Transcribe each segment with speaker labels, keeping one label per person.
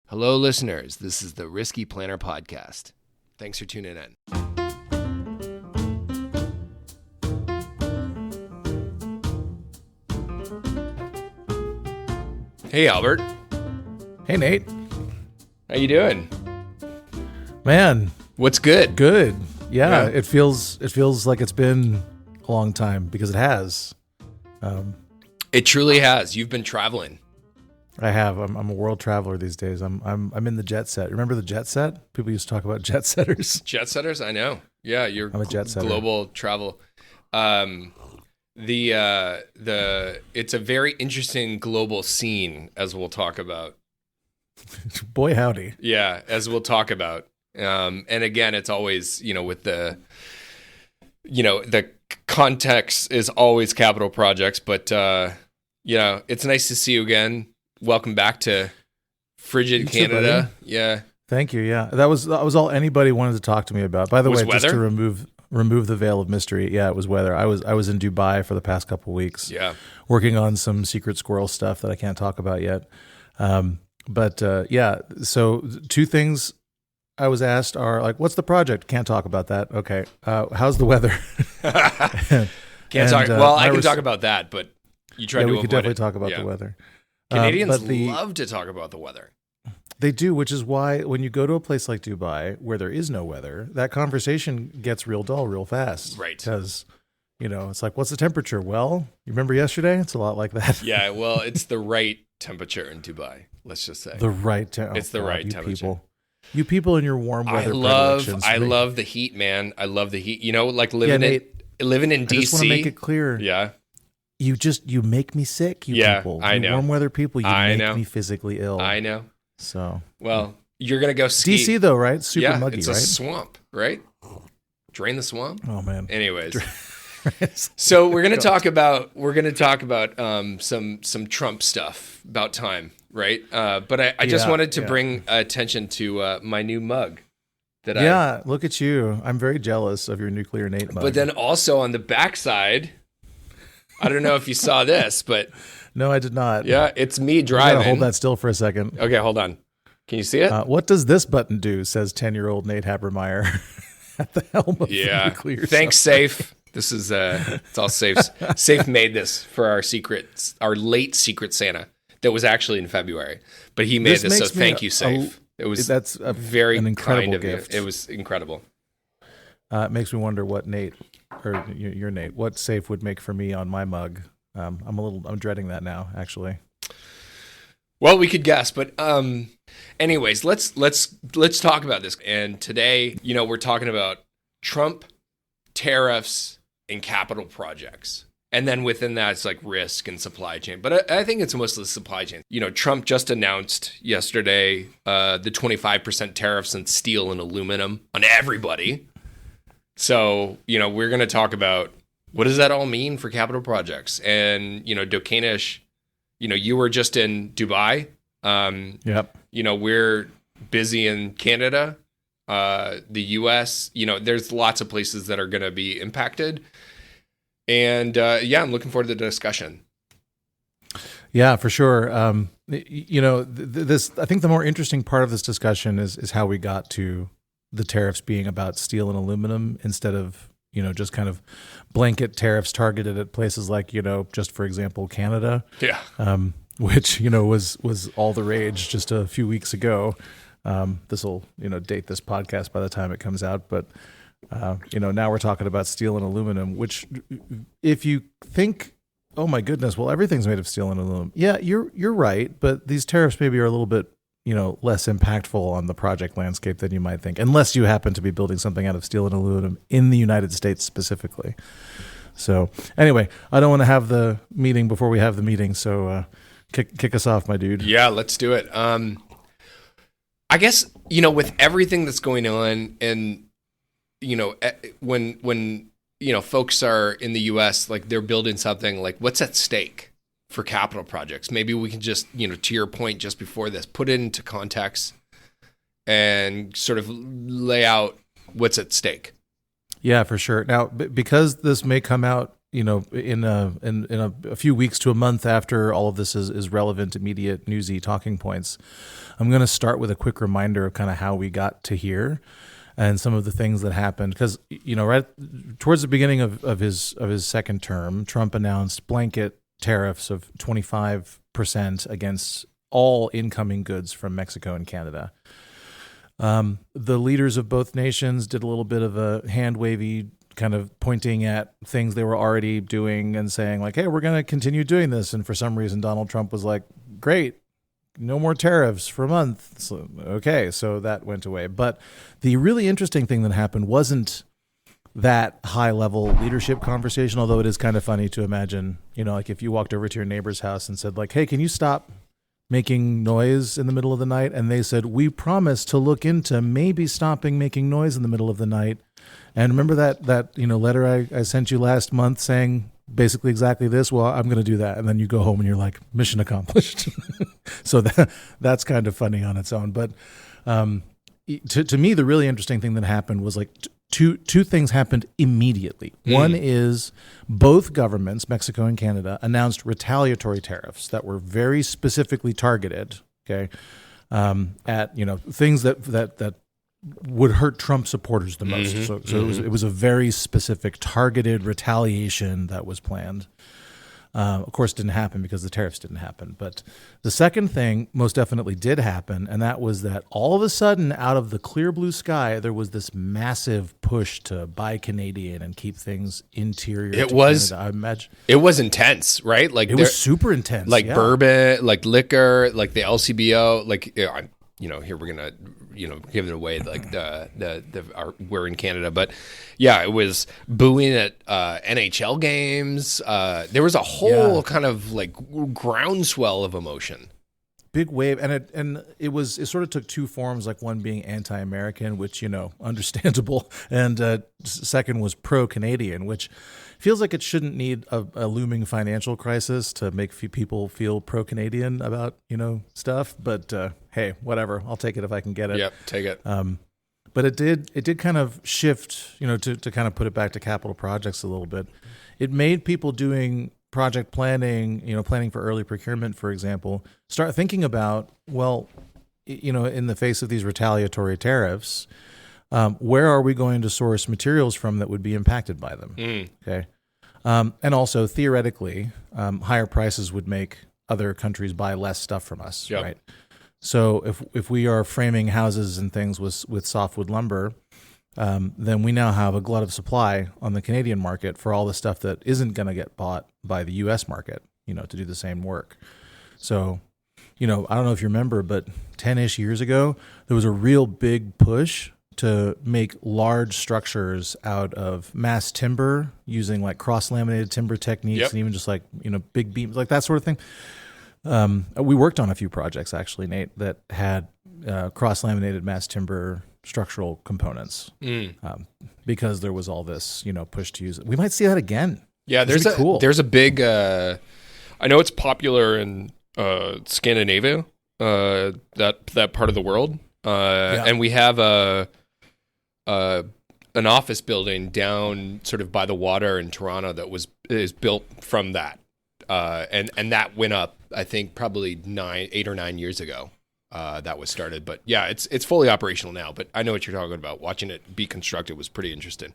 Speaker 1: Hello, listeners. This is the Risky Planner Podcast. Thanks for tuning in. Hey, Albert.
Speaker 2: Hey, Nate.
Speaker 1: How you doing?
Speaker 2: Man,
Speaker 1: what's good?
Speaker 2: Good. Yeah. It feels like it's been a long time because it has.
Speaker 1: It truly has. You've been traveling.
Speaker 2: I have. I'm a world traveler these days. I'm in the jet set. Remember the jet set? People used to talk about jet setters.
Speaker 1: Jet setters? I know. Yeah, you're
Speaker 2: I'm a jet setter.
Speaker 1: Global travel. It's a very interesting global scene, as we'll talk about.
Speaker 2: Boy, howdy.
Speaker 1: Yeah, as we'll talk about. And again, it's always, with the context is always capital projects, but it's nice to see you again. Welcome back to frigid Canada. Yeah.
Speaker 2: Thank you. Yeah. That was all anybody wanted to talk to me about. By the way,
Speaker 1: weather?
Speaker 2: Just to remove the veil of mystery. Yeah, it was weather. I was in Dubai for the past couple of weeks.
Speaker 1: Yeah.
Speaker 2: Working on some secret squirrel stuff that I can't talk about yet. So two things I was asked are like, what's the project? Can't talk about that. Okay. How's the weather?
Speaker 1: Can't talk. Well, I can talk about that, but you try to avoid it.
Speaker 2: We could definitely talk about the weather.
Speaker 1: Canadians love to talk about the weather.
Speaker 2: They do, which is why when you go to a place like Dubai where there is no weather, that conversation gets real dull real fast.
Speaker 1: Right.
Speaker 2: Because, it's like, what's the temperature? Well, you remember yesterday? It's a lot like that.
Speaker 1: Yeah, well, it's the right temperature in Dubai, let's just say.
Speaker 2: The right temperature.
Speaker 1: It's the right temperature.
Speaker 2: You people in your warm weather
Speaker 1: I love the heat, man. I love the heat. Like living in DC.
Speaker 2: I just want to make it clear.
Speaker 1: Yeah.
Speaker 2: You make me sick, people.
Speaker 1: I know.
Speaker 2: Warm weather people, you make me physically ill.
Speaker 1: I know.
Speaker 2: So,
Speaker 1: well, you're going to go ski.
Speaker 2: DC though, right? Super muggy,
Speaker 1: it's
Speaker 2: right?
Speaker 1: It's a swamp, right? Drain the swamp.
Speaker 2: Oh man.
Speaker 1: Anyways. So we're going to talk about some Trump stuff about time, right? But I just wanted to bring attention to my new mug.
Speaker 2: Look at you. I'm very jealous of your Nuclear Nate mug.
Speaker 1: But then also on the backside, I don't know if you saw this, but
Speaker 2: no, I did not.
Speaker 1: Yeah, it's me driving.
Speaker 2: Hold that still for a second.
Speaker 1: Okay, hold on. Can you see it?
Speaker 2: What does this button do? Says 10-year-old Nate Habermeyer at the helm of the nuclear.
Speaker 1: Thanks, Safe. This is it's all Safe. Safe made this for our late Secret Santa that was actually in February, but he made this. So thank you, Safe.
Speaker 2: That's
Speaker 1: very
Speaker 2: an incredible
Speaker 1: kind of
Speaker 2: gift.
Speaker 1: It was incredible.
Speaker 2: It makes me wonder what Nate or your Nate, what Safe would make for me on my mug. I'm dreading that now, actually.
Speaker 1: Well, we could guess, but anyways, let's talk about this. And today, we're talking about Trump, tariffs, and capital projects. And then within that, it's like risk and supply chain. But I think it's mostly supply chain. Trump just announced yesterday the 25% tariffs on steel and aluminum on everybody. So, we're going to talk about what does that all mean for capital projects? And, Dokanish, you were just in Dubai.
Speaker 2: Yep.
Speaker 1: We're busy in Canada, the US, there's lots of places that are going to be impacted. And I'm looking forward to the discussion.
Speaker 2: Yeah, for sure. This, I think the more interesting part of this discussion is how we got to the tariffs being about steel and aluminum instead of, just kind of blanket tariffs targeted at places like, just for example, Canada.
Speaker 1: Yeah.
Speaker 2: Which, was all the rage just a few weeks ago. This will, date this podcast by the time it comes out. But, now we're talking about steel and aluminum, which if you think, oh my goodness, well, everything's made of steel and aluminum. Yeah, you're right. But these tariffs maybe are a little bit, less impactful on the project landscape than you might think, unless you happen to be building something out of steel and aluminum in the United States specifically. So anyway, I don't want to have the meeting before we have the meeting. So kick us off, my dude.
Speaker 1: Yeah, let's do it. I guess, with everything that's going on and, when folks are in the U.S., like they're building something, like what's at stake for capital projects? Maybe we can just, to your point just before this, put it into context and sort of lay out what's at stake.
Speaker 2: Yeah, for sure. Now, because this may come out a few weeks to a month after all of this is relevant, immediate, newsy talking points, I'm going to start with a quick reminder of kind of how we got to here and some of the things that happened. Because, right towards the beginning of his second term, Trump announced blanket tariffs of 25% against all incoming goods from Mexico and Canada. The leaders of both nations did a little bit of a hand wavy, kind of pointing at things they were already doing and saying like, hey, we're going to continue doing this. And for some reason, Donald Trump was like, great, no more tariffs for a month. So, okay, so that went away. But the really interesting thing that happened wasn't that high level leadership conversation, although it is kind of funny to imagine, like if you walked over to your neighbor's house and said like, hey, can you stop making noise in the middle of the night? And they said, we promise to look into maybe stopping making noise in the middle of the night. And remember that letter I sent you last month saying basically exactly this? Well, I'm going to do that. And then you go home and you're like, mission accomplished. So that's kind of funny on its own. But to me, the really interesting thing that happened was like two things happened immediately. One is both governments, Mexico and Canada, announced retaliatory tariffs that were very specifically targeted, okay, at things that would hurt Trump supporters the most. It was a very specific targeted retaliation that was planned. Of course, it didn't happen because the tariffs didn't happen. But the second thing most definitely did happen, and that was that all of a sudden, out of the clear blue sky, there was this massive push to buy Canadian and keep things interior.
Speaker 1: It was
Speaker 2: Canada. I imagine
Speaker 1: it was intense, right? Like
Speaker 2: it was super intense,
Speaker 1: like bourbon, like liquor, like the LCBO, like here we're gonna give it away like we're in Canada, but yeah, it was booing at NHL games. There was a whole kind of like groundswell of emotion,
Speaker 2: big wave, and it sort of took two forms, like one being anti-American, which understandable, and second was pro-Canadian, which feels like it shouldn't need a looming financial crisis to make people feel pro-Canadian about stuff. But hey, whatever, I'll take it if I can get it.
Speaker 1: Yep, take it.
Speaker 2: But it did kind of shift, to kind of put it back to capital projects a little bit. It made people doing project planning, planning for early procurement, for example, start thinking about, well, in the face of these retaliatory tariffs, where are we going to source materials from that would be impacted by them? Okay. And also theoretically, higher prices would make other countries buy less stuff from us, right? So if we are framing houses and things with softwood lumber, then we now have a glut of supply on the Canadian market for all the stuff that isn't going to get bought by the U.S. market, to do the same work. So, I don't know if you remember, but 10-ish years ago, there was a real big push to make large structures out of mass timber using like cross-laminated timber techniques, and even just like, big beams, like that sort of thing. We worked on a few projects actually, Nate, that had cross-laminated mass timber structural components because there was all this, push to use it. We might see that again.
Speaker 1: Yeah, there's a big. I know it's popular in Scandinavia, that part of the world, and we have an office building down sort of by the water in Toronto that is built from that, and that went up, I think, probably 8 or 9 years ago. That was started, but yeah, it's fully operational now. But I know what you're talking about. Watching it be constructed was pretty interesting.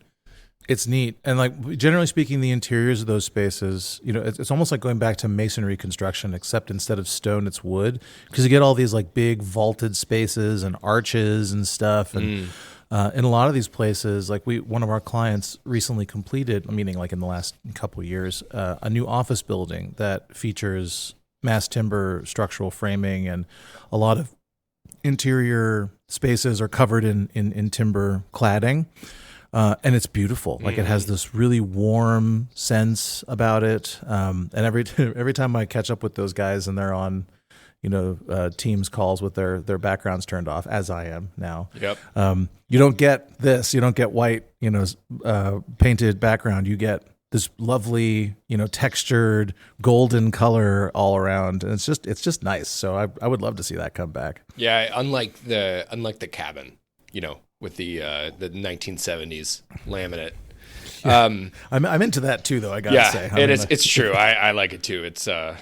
Speaker 2: It's neat, and like generally speaking, the interiors of those spaces, it's almost like going back to masonry construction, except instead of stone, it's wood, because you get all these like big vaulted spaces and arches and stuff, and in a lot of these places, like one of our clients recently completed, meaning like in the last couple of years, a new office building that features mass timber structural framing, and a lot of interior spaces are covered in timber cladding. And it's beautiful. Like it has this really warm sense about it. And every time I catch up with those guys and they're on, Teams calls with their backgrounds turned off, as I am now.
Speaker 1: Yep.
Speaker 2: You don't get this. You don't get white, painted background. You get this lovely, textured golden color all around, and it's just nice. So I would love to see that come back.
Speaker 1: Yeah, unlike the cabin, with the 1970s laminate.
Speaker 2: I'm into that too, though. I gotta say,
Speaker 1: it's true. I like it too. It's a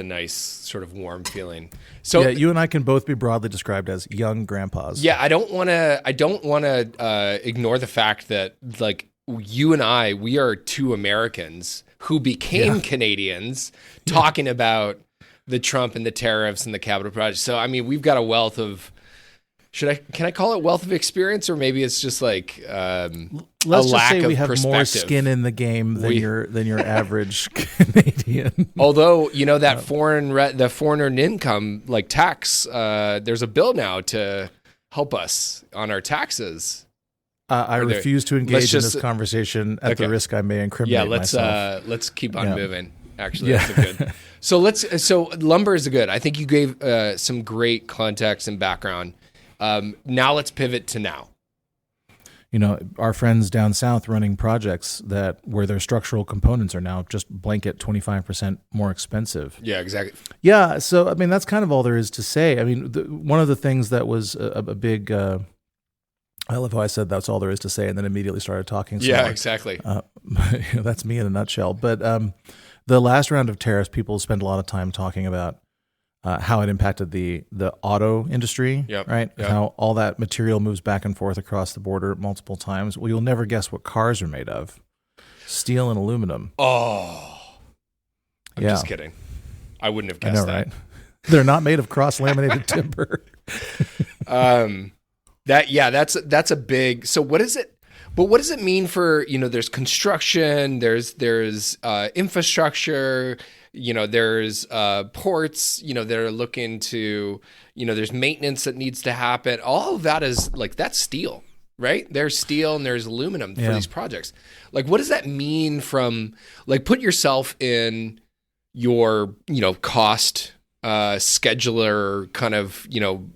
Speaker 1: nice sort of warm feeling. So
Speaker 2: yeah, you and I can both be broadly described as young grandpas.
Speaker 1: Yeah, I don't want to ignore the fact that like you and I, we are two Americans who became Canadians talking about the Trump and the tariffs and the capital project. So I mean, we've got a wealth of can I call it wealth of experience, or maybe it's just like
Speaker 2: let's just say we have more skin in the game than your average Canadian.
Speaker 1: Although that the foreign earned income like tax, there's a bill now to help us on our taxes.
Speaker 2: I refuse to engage in this conversation at the risk I may incriminate myself.
Speaker 1: Let's keep on moving. Actually, that's a good. So lumber is good. I think you gave some great context and background. Now let's pivot to now.
Speaker 2: Our friends down south running projects where their structural components are now just blanket 25% more expensive.
Speaker 1: Yeah, exactly.
Speaker 2: Yeah, so I mean that's kind of all there is to say. I mean, one of the things that was a big. I love how I said that's all there is to say, and then immediately started talking.
Speaker 1: Yeah, exactly.
Speaker 2: That's me in a nutshell. But the last round of tariffs, people spend a lot of time talking about how it impacted the auto industry, right?
Speaker 1: Yep.
Speaker 2: How all that material moves back and forth across the border multiple times. Well, you'll never guess what cars are made of: steel and aluminum.
Speaker 1: Oh, I'm just kidding. I wouldn't have guessed that. Right?
Speaker 2: They're not made of cross-laminated timber.
Speaker 1: That's a big. So what is it? But what does it mean for there's construction, there's infrastructure, there's ports, that are looking to there's maintenance that needs to happen. All of that is like that's steel, right? There's steel and there's aluminum for these projects. Like, what does that mean from like put yourself in your cost scheduler kind of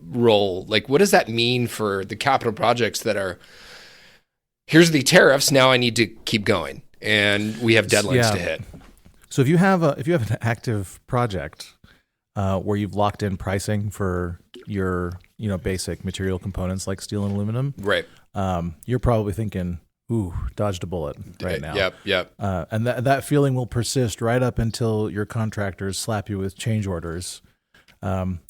Speaker 1: role? Like, what does that mean for the capital projects that are? Here's the tariffs. Now I need to keep going, and we have deadlines to hit.
Speaker 2: So if you have an active project where you've locked in pricing for your basic material components like steel and aluminum,
Speaker 1: right?
Speaker 2: You're probably thinking, "Ooh, dodged a bullet right now."
Speaker 1: Yep.
Speaker 2: And that feeling will persist right up until your contractors slap you with change orders.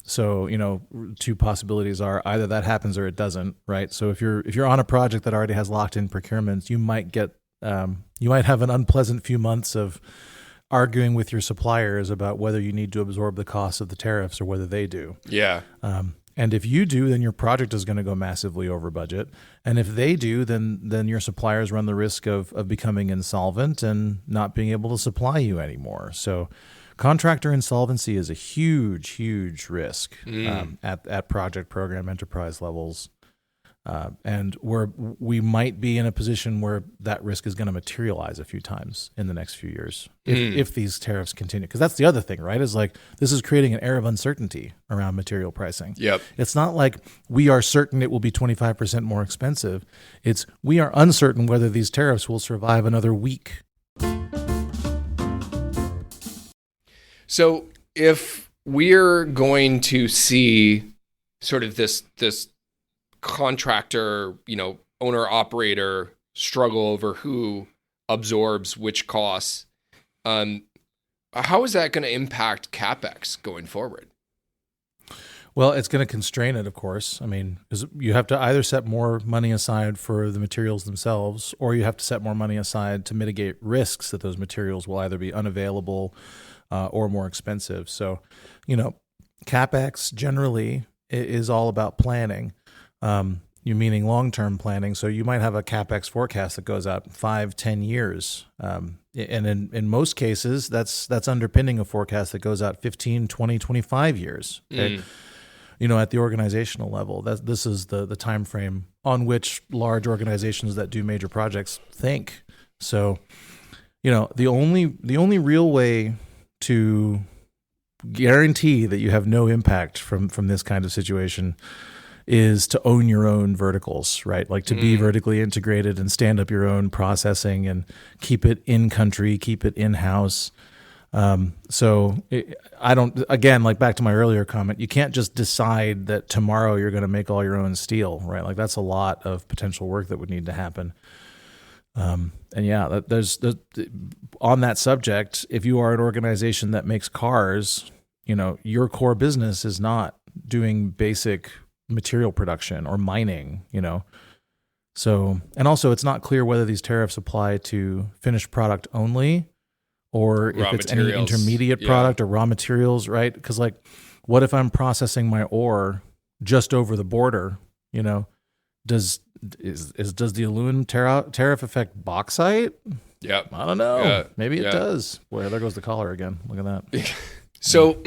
Speaker 2: So two possibilities are either that happens or it doesn't, right? So if you're on a project that already has locked in procurements, you might have an unpleasant few months of arguing with your suppliers about whether you need to absorb the cost of the tariffs or whether they do.
Speaker 1: Yeah.
Speaker 2: And if you do, then your project is going to go massively over budget. And if they do, then your suppliers run the risk of becoming insolvent and not being able to supply you anymore. So contractor insolvency is a huge, huge risk at project, program, enterprise levels. And we might be in a position where that risk is going to materialize a few times in the next few years if these tariffs continue. Because that's the other thing, right? Is like this is creating an air of uncertainty around material pricing.
Speaker 1: Yep.
Speaker 2: It's not like we are certain it will be 25% more expensive. It's we are uncertain whether these tariffs will survive another week.
Speaker 1: So if we're going to see sort of this contractor, owner operator struggle over who absorbs which costs, how is that going to impact CapEx going forward?
Speaker 2: Well, it's going to constrain it, of course. I mean, you have to either set more money aside for the materials themselves, or you have to set more money aside to mitigate risks that those materials will either be unavailable or more expensive. So, CapEx generally is all about planning. You meaning long-term planning. So you might have a CapEx forecast that goes out 5-10 years. And in most cases, that's underpinning a forecast that goes out 15, 20, 25 years. Okay? At the organizational level, this is the time frame on which large organizations that do major projects think. So, the only real way to guarantee that you have no impact from this kind of situation is to own your own verticals, right? Like to be vertically integrated and stand up your own processing and keep it in country, keep it in-house. Again, like back to my earlier comment, you can't just decide that tomorrow you're going to make all your own steel, right? Like that's a lot of potential work that would need to happen. And yeah, there's on that subject, if you are an organization that makes cars, your core business is not doing basic material production or mining, So, and also it's not clear whether these tariffs apply to finished product only or
Speaker 1: Raw
Speaker 2: if it's
Speaker 1: materials.
Speaker 2: any intermediate product or raw materials, right? Because what if I'm processing my ore just over the border, does the aluminum tariff affect bauxite?
Speaker 1: Yep.
Speaker 2: I don't know.
Speaker 1: Yeah.
Speaker 2: Maybe it does. Boy, there goes the collar again. Look at that.
Speaker 1: So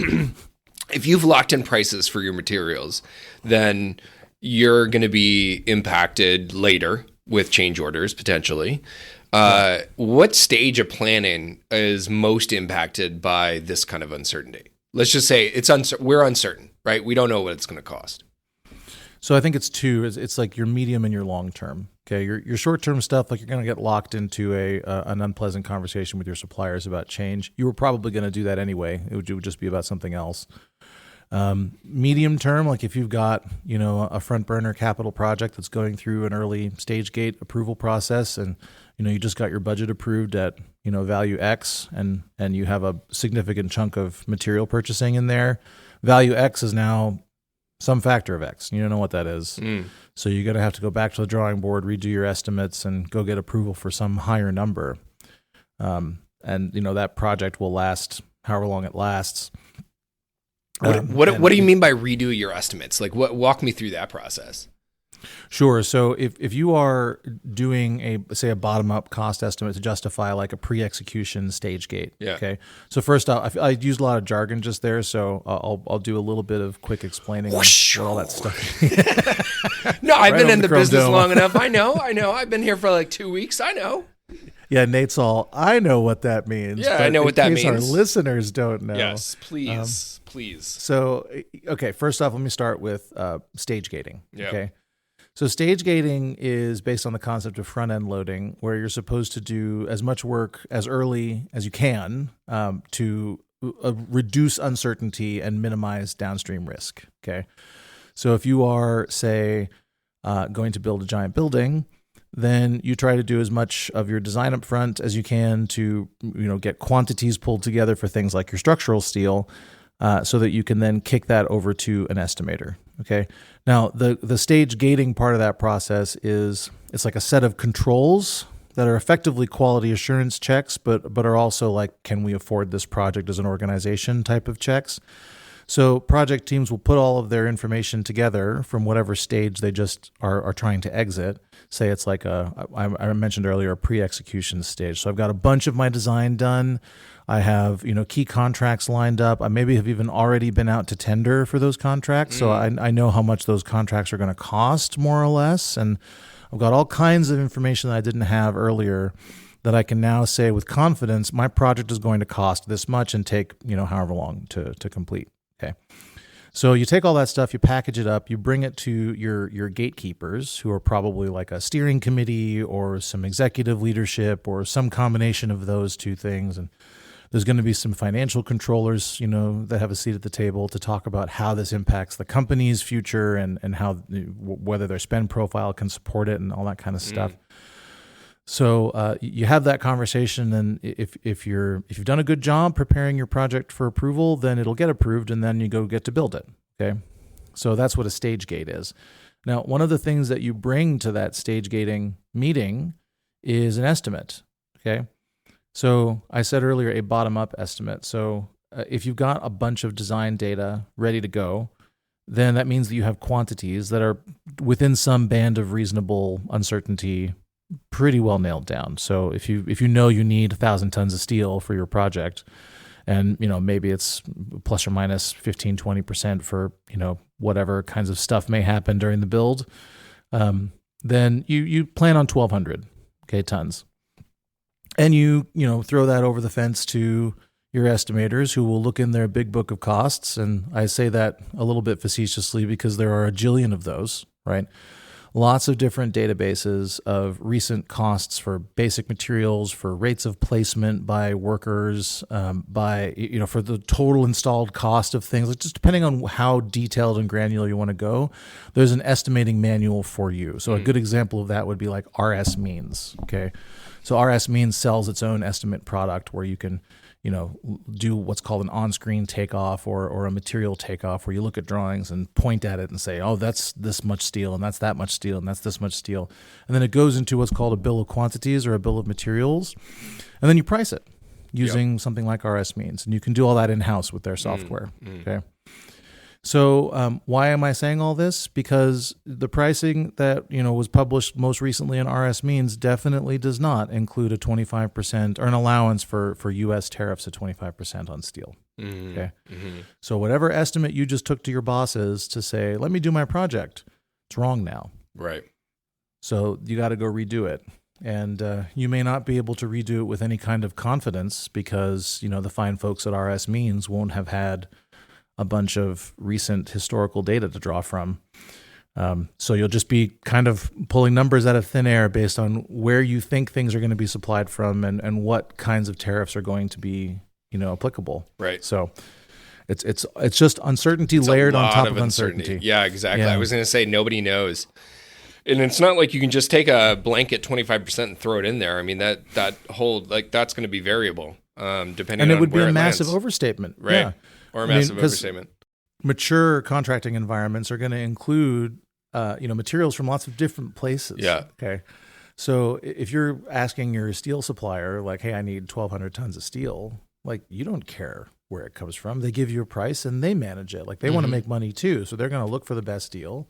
Speaker 1: if you've locked in prices for your materials, then you're going to be impacted later with change orders potentially. What stage of planning is most impacted by this kind of uncertainty? Let's just say we're uncertain, right? We don't know what it's going to cost.
Speaker 2: So I think it's two. It's like your medium and your long term. Okay, your short term stuff, like you're going to get locked into an unpleasant conversation with your suppliers about change. You were probably going to do that anyway. It would just be about something else. Medium term, like if you've got a front burner capital project that's going through an early stage gate approval process, and you just got your budget approved at value X, and you have a significant chunk of material purchasing in there. Value X is now some factor of X. You don't know what that is. So you're going to have to go back to the drawing board, redo your estimates, and go get approval for some higher number. And that project will last however long it lasts.
Speaker 1: What do you mean by redo your estimates? Like, walk me through that process.
Speaker 2: Sure. So if you are doing a bottom-up cost estimate to justify like a pre-execution stage gate, okay. So first off, I used a lot of jargon just there, so I'll do a little bit of quick explaining what all that stuff.
Speaker 1: No, I've been in the business long enough. I know. I've been here for like 2 weeks. I know.
Speaker 2: Yeah, Nate's all, I know what that means.
Speaker 1: Yeah, I know what that means.
Speaker 2: Our listeners don't know.
Speaker 1: Yes, please.
Speaker 2: So, okay, first off, let me start with stage gating.
Speaker 1: Yep.
Speaker 2: Okay. So stage gating is based on the concept of front-end loading, where you're supposed to do as much work as early as you can to reduce uncertainty and minimize downstream risk. Okay. So if you are, say, going to build a giant building, then you try to do as much of your design up front as you can to get quantities pulled together for things like your structural steel, so that you can then kick that over to an estimator. Okay. Now the stage gating part of that process it's like a set of controls that are effectively quality assurance checks, but are also like, can we afford this project as an organization type of checks. So project teams will put all of their information together from whatever stage they just are trying to exit. Say it's like I mentioned earlier, a pre-execution stage. So I've got a bunch of my design done. I have, key contracts lined up. I maybe have even already been out to tender for those contracts. So I know how much those contracts are going to cost more or less. And I've got all kinds of information that I didn't have earlier that I can now say with confidence, my project is going to cost this much and take, however long to complete. Okay. So you take all that stuff, you package it up, you bring it to your gatekeepers, who are probably like a steering committee or some executive leadership or some combination of those two things. And there's going to be some financial controllers, that have a seat at the table to talk about how this impacts the company's future and how whether their spend profile can support it and all that kind of stuff. So you have that conversation, and if you've done a good job preparing your project for approval, then it'll get approved, and then you go get to build it. Okay, so that's what a stage gate is. Now, one of the things that you bring to that stage gating meeting is an estimate. Okay, so I said earlier a bottom-up estimate. So if you've got a bunch of design data ready to go, then that means that you have quantities that are within some band of reasonable uncertainty, pretty well nailed down. So if you you need 1,000 tons of steel for your project, and maybe it's plus or minus 15-20% for whatever kinds of stuff may happen during the build, then you plan on 1,200 tons, and you throw that over the fence to your estimators, who will look in their big book of costs. And I say that a little bit facetiously because there are a jillion of those, right? lots of different databases of recent costs for basic materials, for rates of placement by workers, by, for the total installed cost of things. Like, just depending on how detailed and granular you want to go, there's an estimating manual for you. So a good example of that would be like RS Means. Okay. So RS Means sells its own estimate product where you can, do what's called an on-screen takeoff or a material takeoff, where you look at drawings and point at it and say, oh, that's this much steel, and that's that much steel, and that's this much steel. And then it goes into what's called a bill of quantities or a bill of materials. And then you price it using something like RS Means. And you can do all that in-house with their software. Okay. So why am I saying all this? Because the pricing that was published most recently in RS Means definitely does not include a 25% or an allowance for U.S. tariffs at 25% on steel. Okay, so whatever estimate you just took to your bosses to say, let me do my project, it's wrong now.
Speaker 1: Right.
Speaker 2: So you got to go redo it. And you may not be able to redo it with any kind of confidence because, the fine folks at RS Means won't have had a bunch of recent historical data to draw from. So you'll just be kind of pulling numbers out of thin air based on where you think things are going to be supplied from and what kinds of tariffs are going to be, applicable.
Speaker 1: Right.
Speaker 2: So it's just uncertainty layered on top of uncertainty.
Speaker 1: Yeah, exactly. Yeah. I was going to say nobody knows. And it's not like you can just take a blanket 25% and throw it in there. I mean, that whole, that's going to be variable, depending on where it lands.
Speaker 2: And it would be a massive overstatement.
Speaker 1: Right.
Speaker 2: Yeah.
Speaker 1: Or a massive overstatement.
Speaker 2: Mature contracting environments are going to include, materials from lots of different places.
Speaker 1: Yeah.
Speaker 2: Okay. So if you're asking your steel supplier, like, hey, I need 1,200 tons of steel, like, you don't care where it comes from. They give you a price and they manage it. Like, they want to make money too. So they're going to look for the best deal,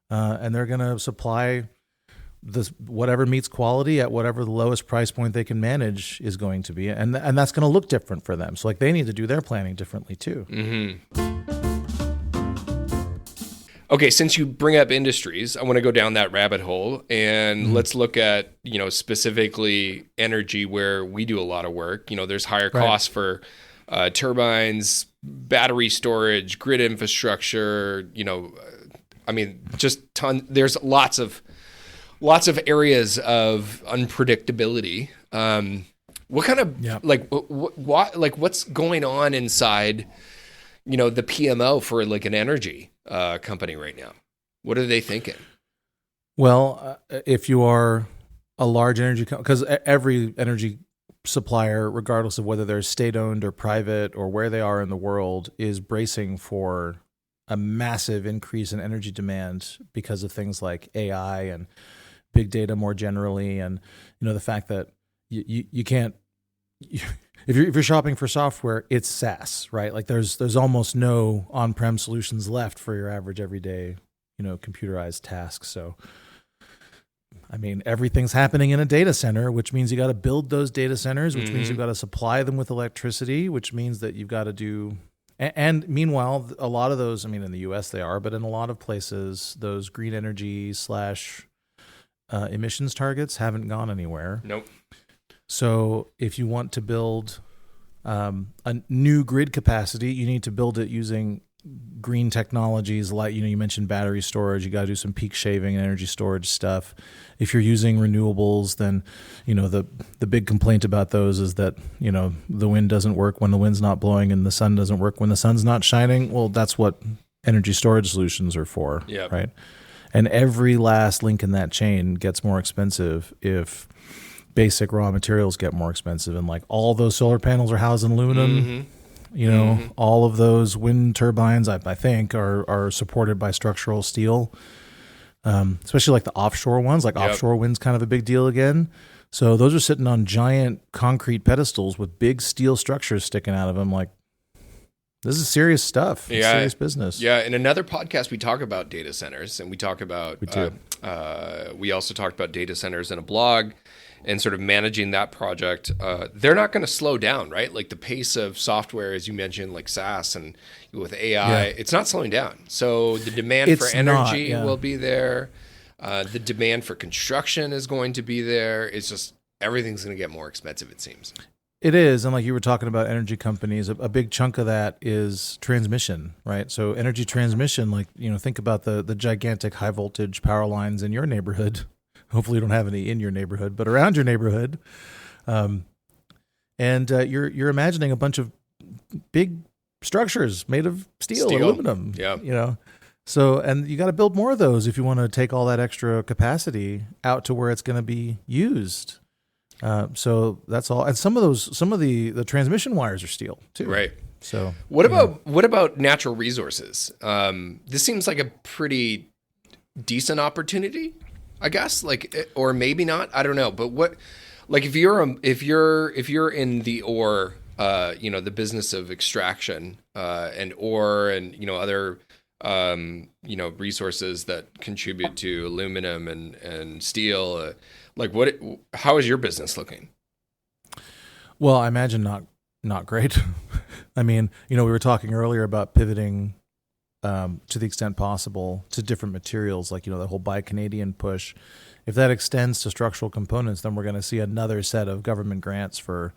Speaker 2: and they're going to supply whatever meets quality at whatever the lowest price point they can manage is going to be. And that's going to look different for them. So like, they need to do their planning differently too.
Speaker 1: Okay. Since you bring up industries, I want to go down that rabbit hole and let's look at, specifically energy where we do a lot of work. There's higher costs for turbines, battery storage, grid infrastructure, just there's lots of areas of unpredictability. What kind of what's going on inside, the PMO for like an energy company right now? What are they thinking?
Speaker 2: Well, if you are a large energy company, because every energy supplier, regardless of whether they're state-owned or private or where they are in the world, is bracing for a massive increase in energy demand because of things like AI and big data more generally, and the fact that you can't, if you're shopping for software, it's SaaS, right? Like there's almost no on-prem solutions left for your average everyday computerized tasks. So I mean, everything's happening in a data center, which means you got to build those data centers, which means you've got to supply them with electricity, which means that you've got to do. And meanwhile, a lot of those, in the US they are, but in a lot of places, those green energy / emissions targets haven't gone anywhere.
Speaker 1: Nope.
Speaker 2: So if you want to build a new grid capacity, you need to build it using green technologies like, you mentioned battery storage. You got to do some peak shaving and energy storage stuff. If you're using renewables, then, the big complaint about those is that, the wind doesn't work when the wind's not blowing and the sun doesn't work when the sun's not shining. Well, that's what energy storage solutions are for, right? And every last link in that chain gets more expensive if basic raw materials get more expensive. And like all those solar panels are housed in aluminum. All of those wind turbines, I think, are supported by structural steel, especially like the offshore ones. Like offshore wind's kind of a big deal again. So those are sitting on giant concrete pedestals with big steel structures sticking out of them. Like, this is serious stuff. It's serious business.
Speaker 1: Yeah. In another podcast, we talk about data centers, and we talk about, we also talked about data centers in a blog and sort of managing that project. They're not going to slow down, right? Like the pace of software, as you mentioned, like SaaS and with AI, it's not slowing down. So the demand for energy will be there. The demand for construction is going to be there. It's just, everything's going to get more expensive, it seems.
Speaker 2: It is, and like you were talking about energy companies, a big chunk of that is transmission, right? So energy transmission, like think about the gigantic high voltage power lines in your neighborhood. Hopefully, you don't have any in your neighborhood, but around your neighborhood, and you're imagining a bunch of big structures made of steel. Aluminum.
Speaker 1: Yeah.
Speaker 2: So, and you got to build more of those if you want to take all that extra capacity out to where it's going to be used. So that's all. And some of the transmission wires are steel too.
Speaker 1: Right.
Speaker 2: So
Speaker 1: what about natural resources? This seems like a pretty decent opportunity, I guess. Like, or maybe not. I don't know. But what, like, if you're in the ore, the business of extraction, and ore, and other resources that contribute to aluminum and steel. How is your business looking?
Speaker 2: Well, I imagine not great. I mean, we were talking earlier about pivoting to the extent possible to different materials, like the whole Buy Canadian push. If that extends to structural components, then we're going to see another set of government grants for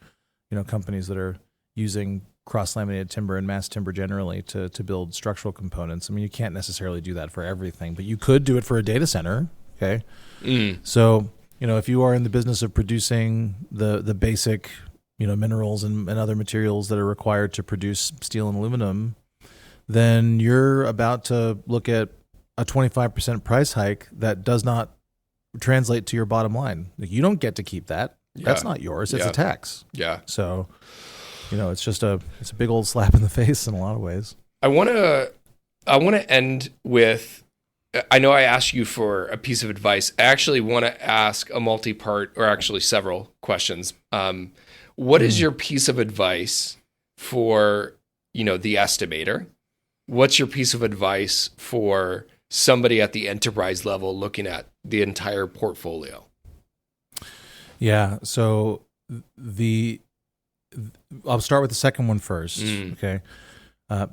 Speaker 2: companies that are using cross-laminated timber and mass timber generally to build structural components. I mean, you can't necessarily do that for everything, but you could do it for a data center. Okay, so if you are in the business of producing the basic minerals and other materials that are required to produce steel and aluminum, then you're about to look at a 25% price hike that does not translate to your bottom line. Like, you don't get to keep that. Yeah. That's not yours. It's a tax.
Speaker 1: Yeah.
Speaker 2: So, it's a big old slap in the face in a lot of ways.
Speaker 1: I want to end with, I know I asked you for a piece of advice. I actually want to ask a multi-part, or actually several questions. What is your piece of advice for, the estimator? What's your piece of advice for somebody at the enterprise level looking at the entire portfolio?
Speaker 2: Yeah. So I'll start with the second one first. Okay.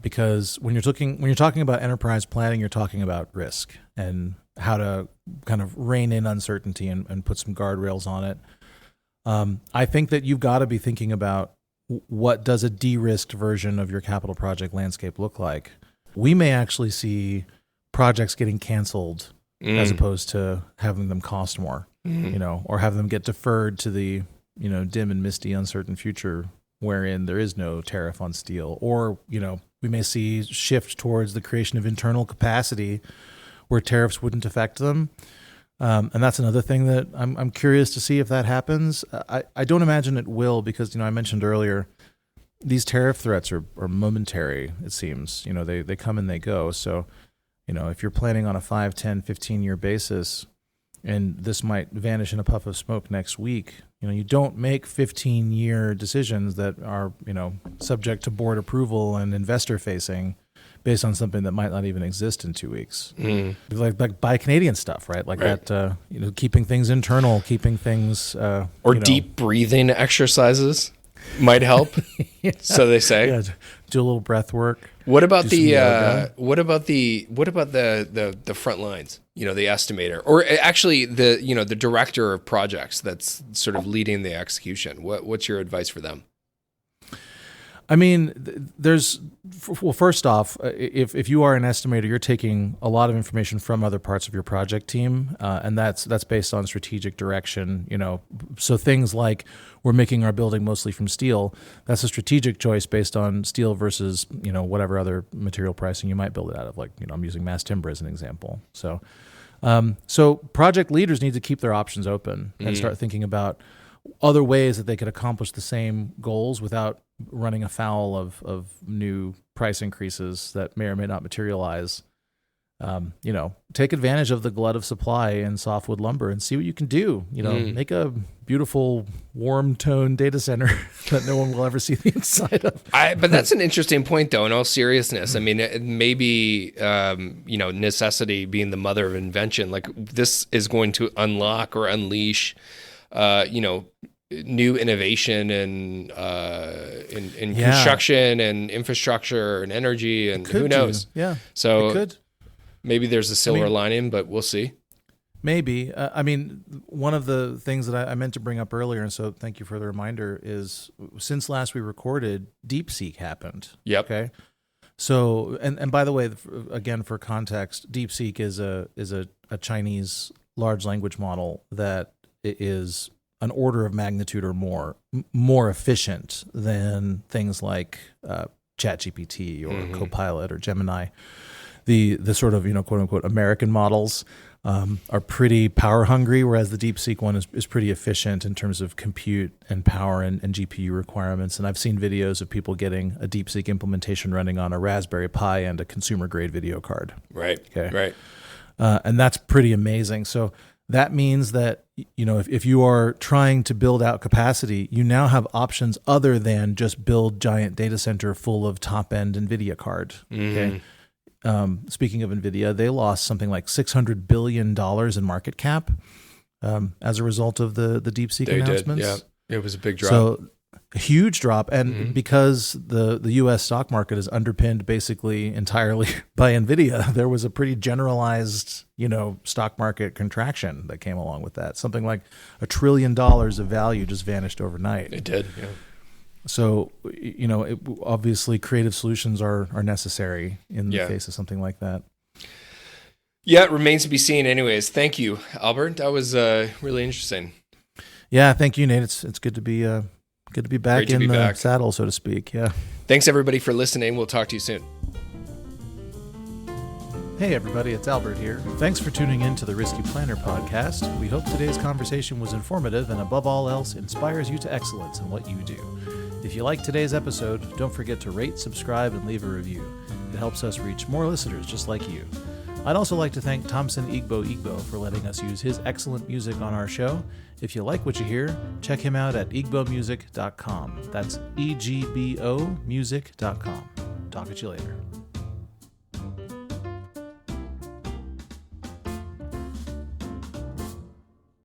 Speaker 2: Because when you're talking about enterprise planning, you're talking about risk and how to kind of rein in uncertainty and put some guardrails on it. I think that you've got to be thinking about what does a de-risked version of your capital project landscape look like. We may actually see projects getting canceled as opposed to having them cost more, or have them get deferred to the dim and misty, uncertain future wherein there is no tariff on steel. Or, we may see shift towards the creation of internal capacity where tariffs wouldn't affect them. And that's another thing that I'm curious to see if that happens. I don't imagine it will because, I mentioned earlier, these tariff threats are momentary, it seems. They come and they go. So, if you're planning on a 5, 10, 15-year basis, and this might vanish in a puff of smoke next week, you don't make 15-year decisions that are, subject to board approval and investor facing based on something that might not even exist in 2 weeks. Like Buy Canadian stuff, right? Like that, keeping things internal, keeping things...
Speaker 1: or deep breathing exercises might help. So they say. Yeah,
Speaker 2: do a little breath work.
Speaker 1: What about the front lines? The estimator, or actually the director of projects that's sort of leading the execution. What's your advice for them?
Speaker 2: I mean, first off, if you are an estimator, you're taking a lot of information from other parts of your project team, and that's based on strategic direction. So things like we're making our building mostly from steel. That's a strategic choice based on steel versus whatever other material pricing you might build it out of. Like I'm using mass timber as an example. So project leaders need to keep their options open and start thinking about other ways that they could accomplish the same goals without running afoul of new price increases that may or may not materialize. Take advantage of the glut of supply in softwood lumber and see what you can do. Make a beautiful warm tone data center that no one will ever see the inside of.
Speaker 1: But that's an interesting point, though. In all seriousness, I mean, maybe necessity being the mother of invention. Like this is going to unlock or unleash, new innovation in construction and infrastructure and energy and who knows?
Speaker 2: Yeah.
Speaker 1: So
Speaker 2: it could.
Speaker 1: Maybe there's a silver lining, but we'll see.
Speaker 2: Maybe. I mean, one of the things that I meant to bring up earlier, and so thank you for the reminder, is since last we recorded, DeepSeek happened.
Speaker 1: Yep.
Speaker 2: Okay. So, and by the way, again, for context, DeepSeek is a Chinese large language model that is an order of magnitude or more efficient than things like ChatGPT or Copilot or Gemini. The sort of, quote unquote American models are pretty power hungry, whereas the DeepSeek one is pretty efficient in terms of compute and power and GPU requirements. And I've seen videos of people getting a DeepSeek implementation running on a Raspberry Pi and a consumer grade video card.
Speaker 1: Right.
Speaker 2: Okay.
Speaker 1: Right.
Speaker 2: And that's pretty amazing. So that means that, if you are trying to build out capacity, you now have options other than just build giant data center full of top end NVIDIA card. Okay. Speaking of NVIDIA, they lost something like $600 billion in market cap as a result of the DeepSeek announcements.
Speaker 1: Did, yeah. It was a big drop.
Speaker 2: So a huge drop. And because the U.S. stock market is underpinned basically entirely by NVIDIA, there was a pretty generalized, stock market contraction that came along with that. Something like $1 trillion of value just vanished overnight.
Speaker 1: It did, yeah.
Speaker 2: So, obviously creative solutions are necessary in the face of something like that.
Speaker 1: Yeah, it remains to be seen anyways. Thank you, Albert. That was really interesting.
Speaker 2: Yeah, thank you, Nate. It's good to be back in the saddle, so to speak. Yeah.
Speaker 1: Thanks everybody for listening. We'll talk to you soon.
Speaker 2: Hey everybody, it's Albert here. Thanks for tuning in to the Risky Planner podcast. We hope today's conversation was informative and above all else inspires you to excellence in what you do. If you like today's episode, don't forget to rate, subscribe, and leave a review. It helps us reach more listeners just like you. I'd also like to thank Thompson Igbo for letting us use his excellent music on our show. If you like what you hear, check him out at igbomusic.com. That's EGBO music.com. Talk at you later.